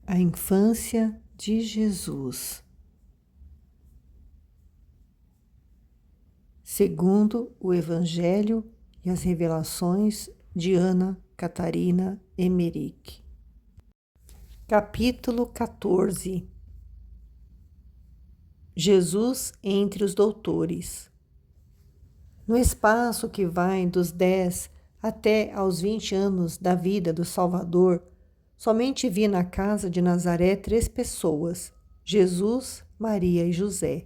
A infância de Jesus. Segundo o Evangelho e as revelações de Ana Catarina Emmerich. Capítulo 14. Jesus entre os doutores. No espaço que vai dos 10 até aos 20 anos da vida do Salvador, somente vi na casa de Nazaré 3 pessoas, Jesus, Maria e José.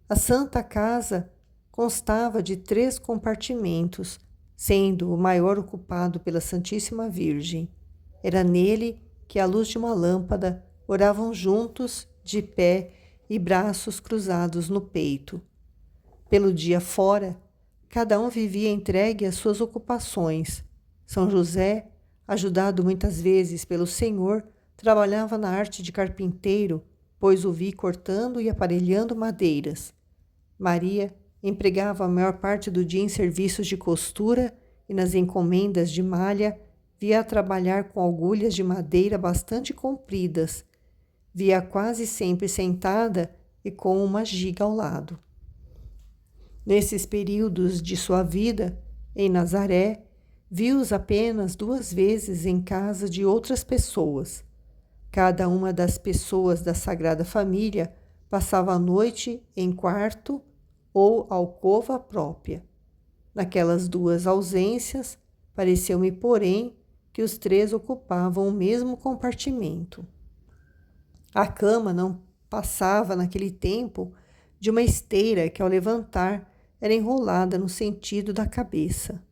A Santa Casa constava de 3 compartimentos, sendo o maior ocupado pela Santíssima Virgem. Era nele que, à luz de uma lâmpada, oravam juntos, de pé e braços cruzados no peito. Pelo dia fora, cada um vivia entregue às suas ocupações. São José, ajudado muitas vezes pelo Senhor, trabalhava na arte de carpinteiro, pois o vi cortando e aparelhando madeiras. Maria empregava a maior parte do dia em serviços de costura e nas encomendas de malha, via trabalhar com agulhas de madeira bastante compridas. Via quase sempre sentada e com uma giga ao lado. Nesses períodos de sua vida, em Nazaré, viu-os apenas 2 vezes em casa de outras pessoas. Cada uma das pessoas da Sagrada Família passava a noite em quarto ou alcova própria. Naquelas 2 ausências, pareceu-me, porém, que os 3 ocupavam o mesmo compartimento. A cama não passava, naquele tempo, de uma esteira que, ao levantar, era enrolada no sentido da cabeça.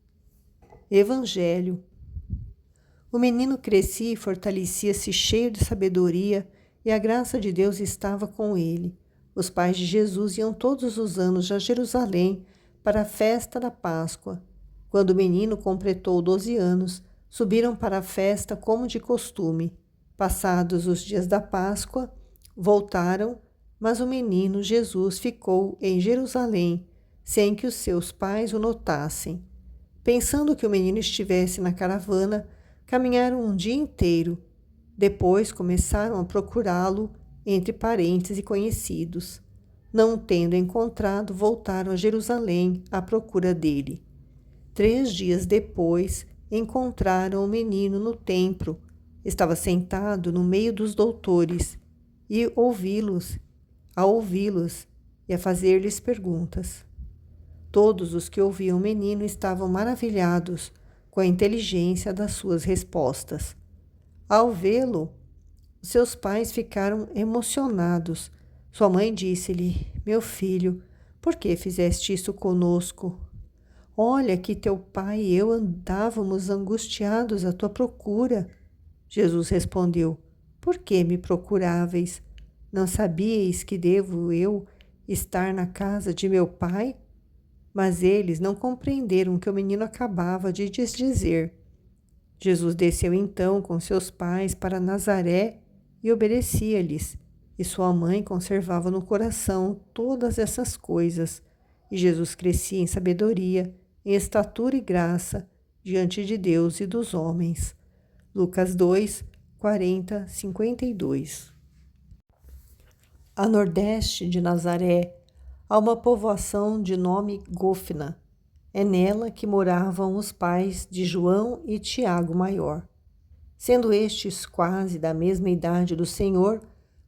Evangelho. O menino crescia e fortalecia-se cheio de sabedoria, e a graça de Deus estava com ele. Os pais de Jesus iam todos os anos a Jerusalém para a festa da Páscoa. Quando o menino completou 12 anos, subiram para a festa como de costume. Passados os dias da Páscoa, voltaram, mas o menino Jesus ficou em Jerusalém, sem que os seus pais o notassem. Pensando que o menino estivesse na caravana, caminharam um dia inteiro. Depois começaram a procurá-lo entre parentes e conhecidos. Não o tendo encontrado, voltaram a Jerusalém à procura dele. 3 dias depois, encontraram o menino no templo. Estava sentado no meio dos doutores e a ouvi-los e a fazer-lhes perguntas. Todos os que ouviam o menino estavam maravilhados com a inteligência das suas respostas. Ao vê-lo, seus pais ficaram emocionados. Sua mãe disse-lhe: "Meu filho, por que fizeste isso conosco? Olha que teu pai e eu andávamos angustiados à tua procura." Jesus respondeu: "Por que me procuráveis? Não sabíeis que devo eu estar na casa de meu pai?" Mas eles não compreenderam o que o menino acabava de lhes dizer. Jesus desceu então com seus pais para Nazaré e obedecia-lhes, e sua mãe conservava no coração todas essas coisas. E Jesus crescia em sabedoria, em estatura e graça, diante de Deus e dos homens. Lucas 2, 40, 52. A nordeste de Nazaré, há uma povoação de nome Gófina. É nela que moravam os pais de João e Tiago Maior. Sendo estes quase da mesma idade do Senhor,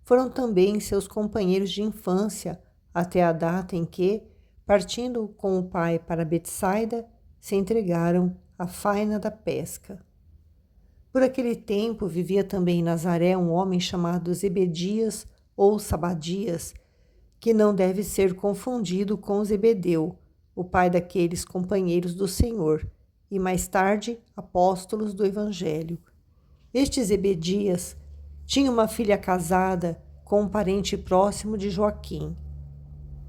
foram também seus companheiros de infância até a data em que, partindo com o pai para Betsaida, se entregaram à faina da pesca. Por aquele tempo vivia também em Nazaré um homem chamado Zebedias ou Sabadias, que não deve ser confundido com Zebedeu, o pai daqueles companheiros do Senhor, e mais tarde apóstolos do Evangelho. Este Zebedias tinha uma filha casada com um parente próximo de Joaquim.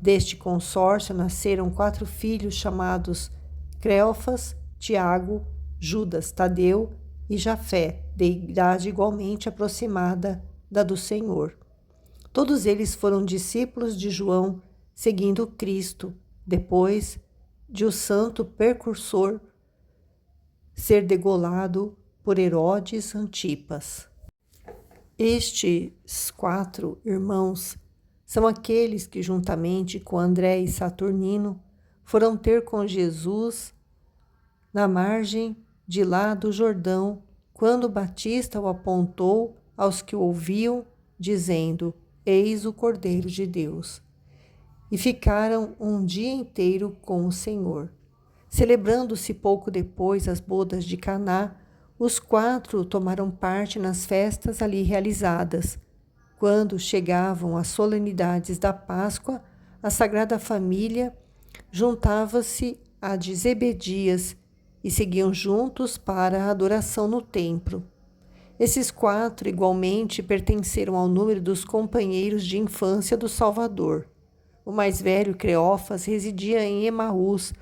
Deste consórcio nasceram 4 filhos chamados Cleofas, Tiago, Judas, Tadeu e Jafé, de idade igualmente aproximada da do Senhor. Todos eles foram discípulos de João, seguindo Cristo, depois de o santo precursor ser degolado por Herodes Antipas. Estes 4 irmãos são aqueles que, juntamente com André e Saturnino, foram ter com Jesus na margem de lá do Jordão, quando Batista o apontou aos que o ouviam, dizendo: Eis o Cordeiro de Deus. E ficaram um dia inteiro com o Senhor. Celebrando-se pouco depois as bodas de Caná, os 4 tomaram parte nas festas ali realizadas. Quando chegavam as solenidades da Páscoa, a Sagrada Família juntava-se a de Zebedias e seguiam juntos para a adoração no templo. Esses 4 igualmente pertenceram ao número dos companheiros de infância do Salvador. O mais velho, Cleófas, residia em Emaús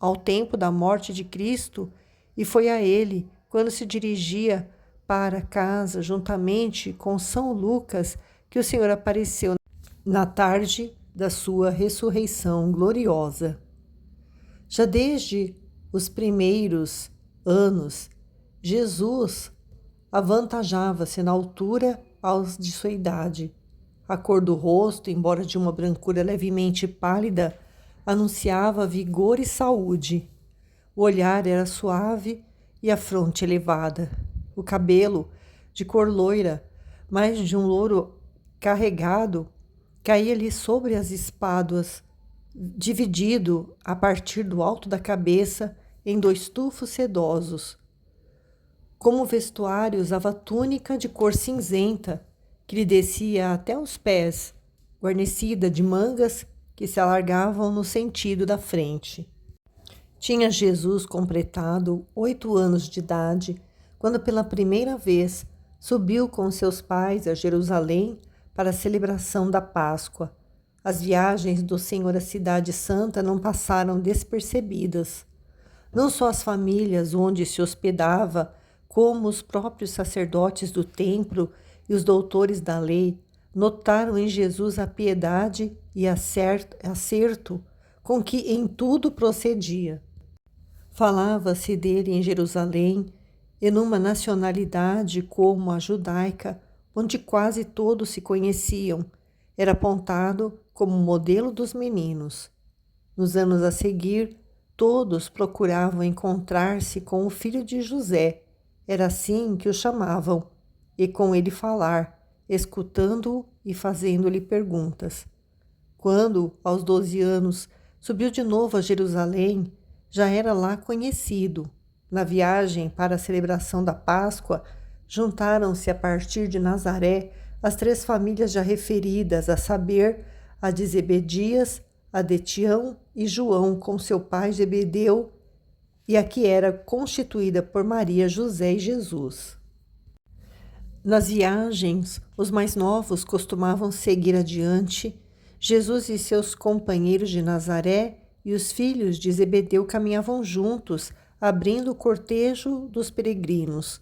ao tempo da morte de Cristo, e foi a ele, quando se dirigia para casa juntamente com São Lucas, que o Senhor apareceu na tarde da sua ressurreição gloriosa. Já desde os primeiros anos, Jesus avantajava-se na altura aos de sua idade. A cor do rosto, embora de uma brancura levemente pálida, anunciava vigor e saúde. O olhar era suave e a fronte elevada. O cabelo, de cor loira, mais de um louro carregado, caía-lhe sobre as espáduas, dividido, a partir do alto da cabeça, em 2 tufos sedosos. Como vestuário, usava túnica de cor cinzenta, que lhe descia até os pés, guarnecida de mangas que se alargavam no sentido da frente. Tinha Jesus completado 8 anos de idade, quando pela primeira vez subiu com seus pais a Jerusalém para a celebração da Páscoa. As viagens do Senhor à Cidade Santa não passaram despercebidas. Não só as famílias onde se hospedava, como os próprios sacerdotes do templo e os doutores da lei, notaram em Jesus a piedade e acerto com que em tudo procedia. Falava-se dele em Jerusalém e numa nacionalidade como a judaica, onde quase todos se conheciam. Era apontado como modelo dos meninos. Nos anos a seguir, todos procuravam encontrar-se com o filho de José. Era assim que o chamavam, e com ele falar, escutando-o e fazendo-lhe perguntas. Quando, aos 12 anos, subiu de novo a Jerusalém, já era lá conhecido. Na viagem para a celebração da Páscoa, juntaram-se a partir de Nazaré as 3 famílias já referidas, a saber, a de Zebedias, a de Tião e João com seu pai Zebedeu, e a que era constituída por Maria, José e Jesus. Nas viagens, os mais novos costumavam seguir adiante. Jesus e seus companheiros de Nazaré e os filhos de Zebedeu caminhavam juntos, abrindo o cortejo dos peregrinos.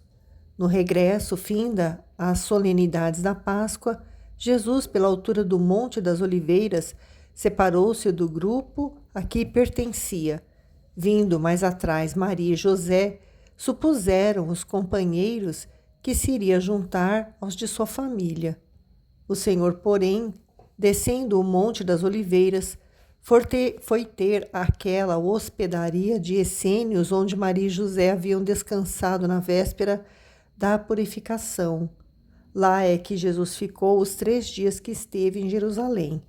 No regresso, finda as solenidades da Páscoa, Jesus, pela altura do Monte das Oliveiras, separou-se do grupo a que pertencia. Vindo mais atrás Maria e José, supuseram os companheiros que se iria juntar aos de sua família. O Senhor, porém, descendo o Monte das Oliveiras, foi ter aquela hospedaria de essênios onde Maria e José haviam descansado na véspera da purificação. Lá é que Jesus ficou os 3 dias que esteve em Jerusalém.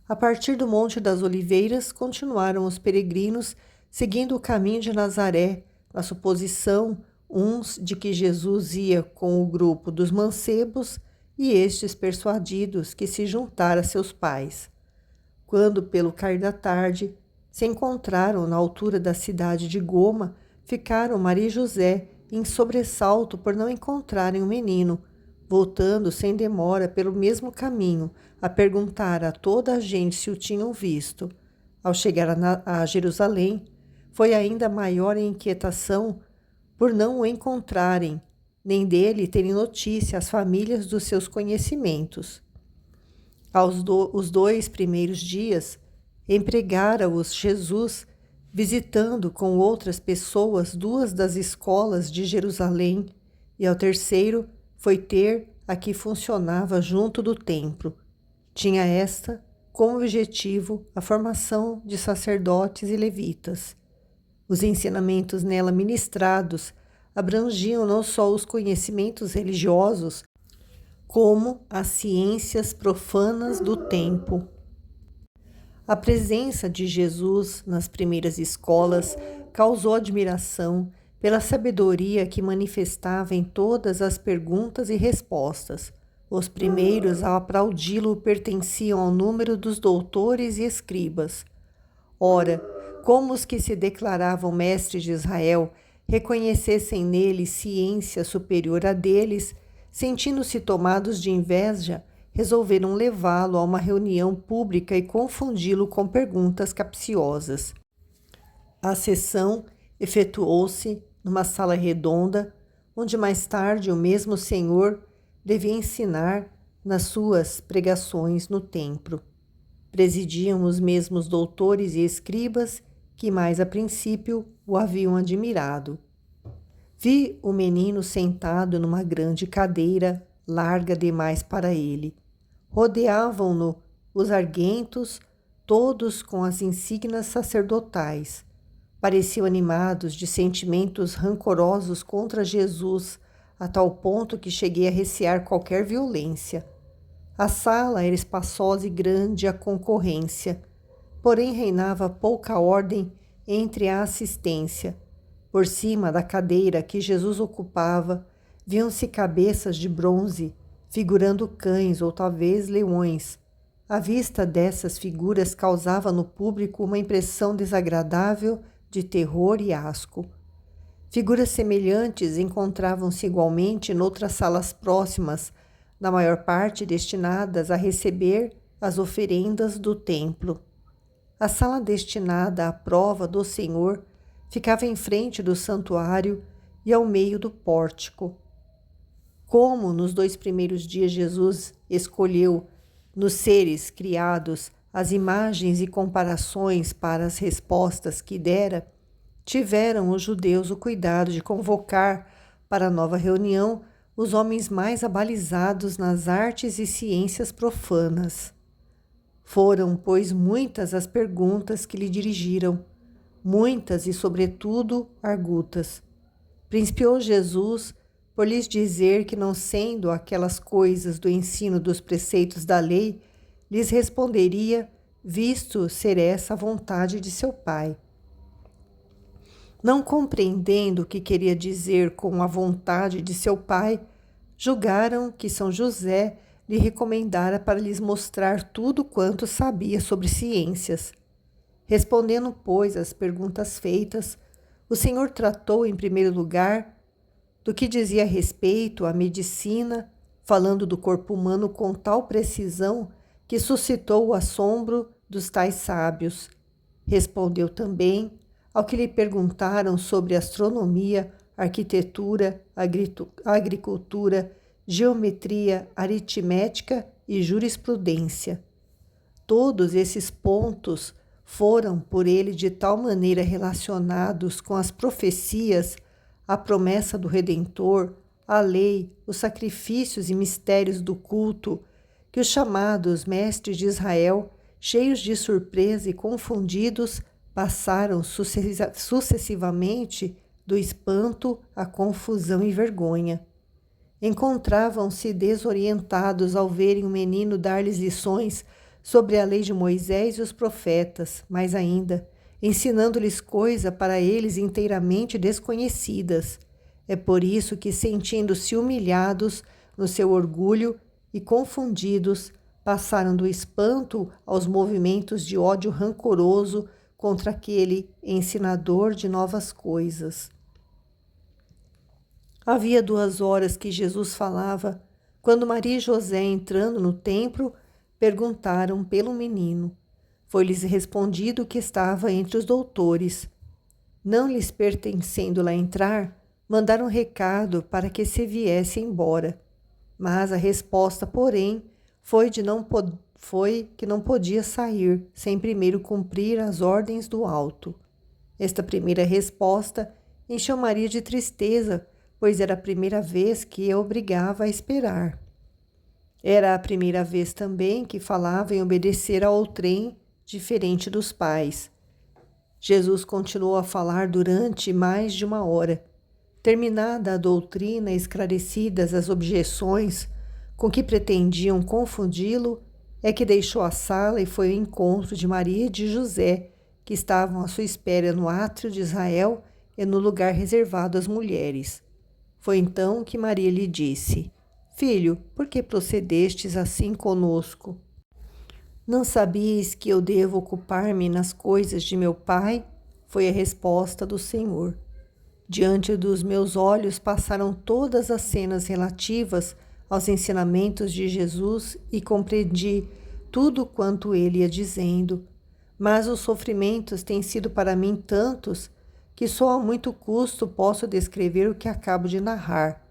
A partir do Monte das Oliveiras, continuaram os peregrinos, seguindo o caminho de Nazaré, na suposição, uns de que Jesus ia com o grupo dos mancebos e estes persuadidos que se juntara a seus pais. Quando, pelo cair da tarde, se encontraram na altura da cidade de Goma, ficaram Maria e José em sobressalto por não encontrarem o menino, voltando sem demora pelo mesmo caminho, a perguntar a toda a gente se o tinham visto. Ao chegar a Jerusalém, foi ainda maior a inquietação por não o encontrarem, nem dele terem notícia as famílias dos seus conhecimentos. Os 2 primeiros dias, empregara-os Jesus, visitando com outras pessoas 2 das escolas de Jerusalém, e ao terceiro foi ter a que funcionava junto do templo. Tinha esta como objetivo a formação de sacerdotes e levitas. Os ensinamentos nela ministrados abrangiam não só os conhecimentos religiosos, como as ciências profanas do tempo. A presença de Jesus nas primeiras escolas causou admiração pela sabedoria que manifestava em todas as perguntas e respostas. Os primeiros a aplaudi-lo pertenciam ao número dos doutores e escribas. Ora, como os que se declaravam mestres de Israel reconhecessem nele ciência superior a deles, sentindo-se tomados de inveja, resolveram levá-lo a uma reunião pública e confundi-lo com perguntas capciosas. A sessão efetuou-se numa sala redonda, onde mais tarde o mesmo Senhor devia ensinar nas suas pregações no templo. Presidiam os mesmos doutores e escribas que mais a princípio o haviam admirado. Vi o menino sentado numa grande cadeira, larga demais para ele. Rodeavam-no os arguentos, todos com as insígnias sacerdotais. Pareciam animados de sentimentos rancorosos contra Jesus, a tal ponto que cheguei a recear qualquer violência. A sala era espaçosa e grande a concorrência, porém reinava pouca ordem entre a assistência. Por cima da cadeira que Jesus ocupava, viam-se cabeças de bronze, figurando cães ou talvez leões. A vista dessas figuras causava no público uma impressão desagradável de terror e asco. Figuras semelhantes encontravam-se igualmente noutras salas próximas, na maior parte destinadas a receber as oferendas do templo. A sala destinada à prova do Senhor ficava em frente do santuário e ao meio do pórtico. Como nos 2 primeiros dias Jesus escolheu nos seres criados as imagens e comparações para as respostas que dera, tiveram os judeus o cuidado de convocar para a nova reunião os homens mais abalizados nas artes e ciências profanas. Foram, pois, muitas as perguntas que lhe dirigiram, muitas e, sobretudo, argutas. Principiou Jesus por lhes dizer que, não sendo aquelas coisas do ensino dos preceitos da lei, lhes responderia, visto ser essa a vontade de seu Pai. Não compreendendo o que queria dizer com a vontade de seu pai, julgaram que São José lhe recomendara para lhes mostrar tudo quanto sabia sobre ciências. Respondendo, pois, às perguntas feitas, o Senhor tratou, em primeiro lugar, do que dizia respeito à medicina, falando do corpo humano com tal precisão que suscitou o assombro dos tais sábios. Respondeu também ao que lhe perguntaram sobre astronomia, arquitetura, agricultura, geometria, aritmética e jurisprudência. Todos esses pontos foram por ele de tal maneira relacionados com as profecias, a promessa do Redentor, a lei, os sacrifícios e mistérios do culto, que os chamados mestres de Israel, cheios de surpresa e confundidos, passaram sucessivamente do espanto à confusão e vergonha. Encontravam-se desorientados ao verem o menino dar-lhes lições sobre a lei de Moisés e os profetas, mais ainda, ensinando-lhes coisas para eles inteiramente desconhecidas. É por isso que, sentindo-se humilhados no seu orgulho e confundidos, passaram do espanto aos movimentos de ódio rancoroso contra aquele ensinador de novas coisas. Havia 2 horas que Jesus falava, quando Maria e José, entrando no templo, perguntaram pelo menino. Foi-lhes respondido que estava entre os doutores. Não lhes pertencendo lá entrar, mandaram recado para que se viesse embora. Mas a resposta, porém, foi que não podia sair sem primeiro cumprir as ordens do alto. Esta primeira resposta encheu Maria de tristeza, pois era a primeira vez que a obrigava a esperar. Era a primeira vez também que falava em obedecer a outrem diferente dos pais. Jesus continuou a falar durante mais de 1 hora. Terminada a doutrina e esclarecidas as objeções com que pretendiam confundi-lo, é que deixou a sala e foi ao encontro de Maria e de José, que estavam à sua espera no átrio de Israel e no lugar reservado às mulheres. Foi então que Maria lhe disse: Filho, por que procedestes assim conosco? Não sabias que eu devo ocupar-me nas coisas de meu Pai? Foi a resposta do Senhor. Diante dos meus olhos passaram todas as cenas relativas aos ensinamentos de Jesus e compreendi tudo quanto ele ia dizendo. Mas os sofrimentos têm sido para mim tantos que só a muito custo posso descrever o que acabo de narrar.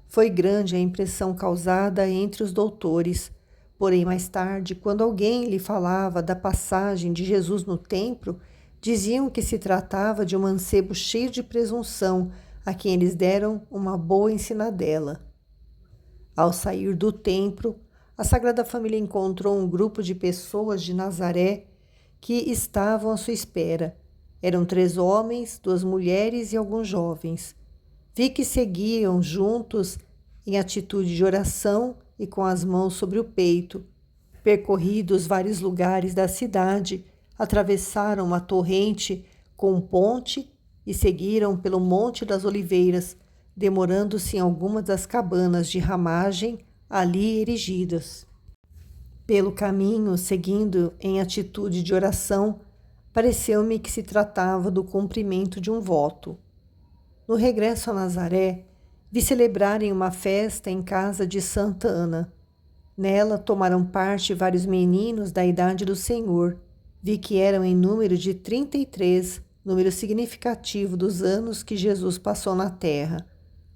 Foi grande a impressão causada entre os doutores, porém mais tarde, quando alguém lhe falava da passagem de Jesus no templo, diziam que se tratava de um mancebo cheio de presunção, a quem eles deram uma boa ensinadela. Ao sair do templo, a Sagrada Família encontrou um grupo de pessoas de Nazaré que estavam à sua espera. Eram 3 homens, 2 mulheres e alguns jovens. Vi que seguiam juntos em atitude de oração e com as mãos sobre o peito. Percorridos vários lugares da cidade, atravessaram uma torrente com ponte e seguiram pelo Monte das Oliveiras, demorando-se em algumas das cabanas de ramagem ali erigidas. Pelo caminho, seguindo em atitude de oração, pareceu-me que se tratava do cumprimento de um voto. No regresso a Nazaré, vi celebrarem uma festa em casa de Santa Ana. Nela tomaram parte vários meninos da idade do Senhor. Vi que eram em número de 33, número significativo dos anos que Jesus passou na terra.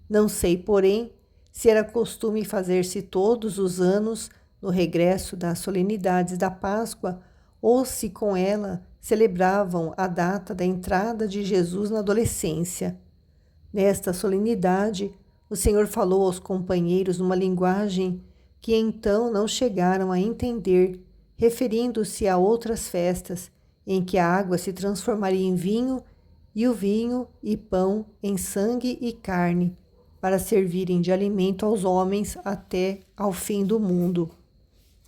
Não sei, porém, se era costume fazer-se todos os anos no regresso das solenidades da Páscoa ou se com ela celebravam a data da entrada de Jesus na adolescência. Nesta solenidade, o Senhor falou aos companheiros numa linguagem que então não chegaram a entender, referindo-se a outras festas em que a água se transformaria em vinho e o vinho e pão em sangue e carne, para servirem de alimento aos homens até ao fim do mundo.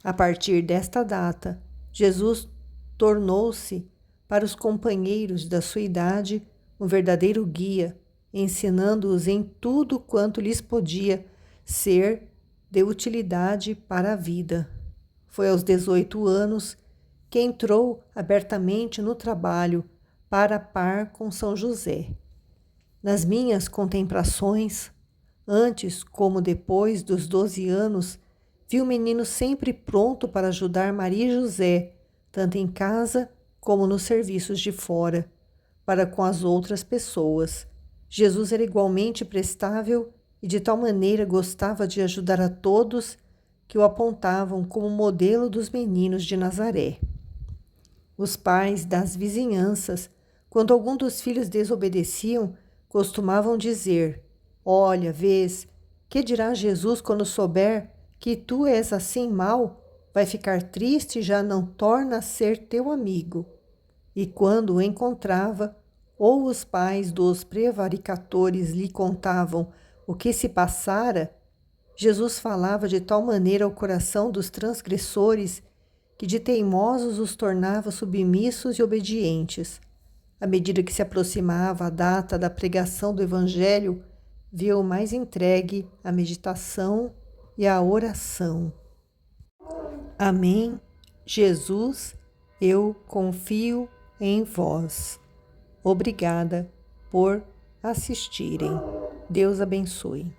A partir desta data, Jesus tornou-se para os companheiros da sua idade um verdadeiro guia, ensinando-os em tudo quanto lhes podia ser de utilidade para a vida. Foi aos 18 anos que entrou abertamente no trabalho para par com São José. Nas minhas contemplações, antes como depois dos 12 anos, vi o menino sempre pronto para ajudar Maria e José, tanto em casa como nos serviços de fora, para com as outras pessoas. Jesus era igualmente prestável e de tal maneira gostava de ajudar a todos que o apontavam como modelo dos meninos de Nazaré. Os pais das vizinhanças, quando algum dos filhos desobedeciam, costumavam dizer: Olha, vês, que dirá Jesus quando souber que tu és assim mau? Vai ficar triste e já não torna a ser teu amigo. E quando o encontrava, ou os pais dos prevaricadores lhe contavam o que se passara, Jesus falava de tal maneira ao coração dos transgressores que de teimosos os tornava submissos e obedientes. À medida que se aproximava a data da pregação do Evangelho, via-o mais entregue à meditação e à oração. Amém. Jesus, eu confio em vós. Obrigada por assistirem. Deus abençoe.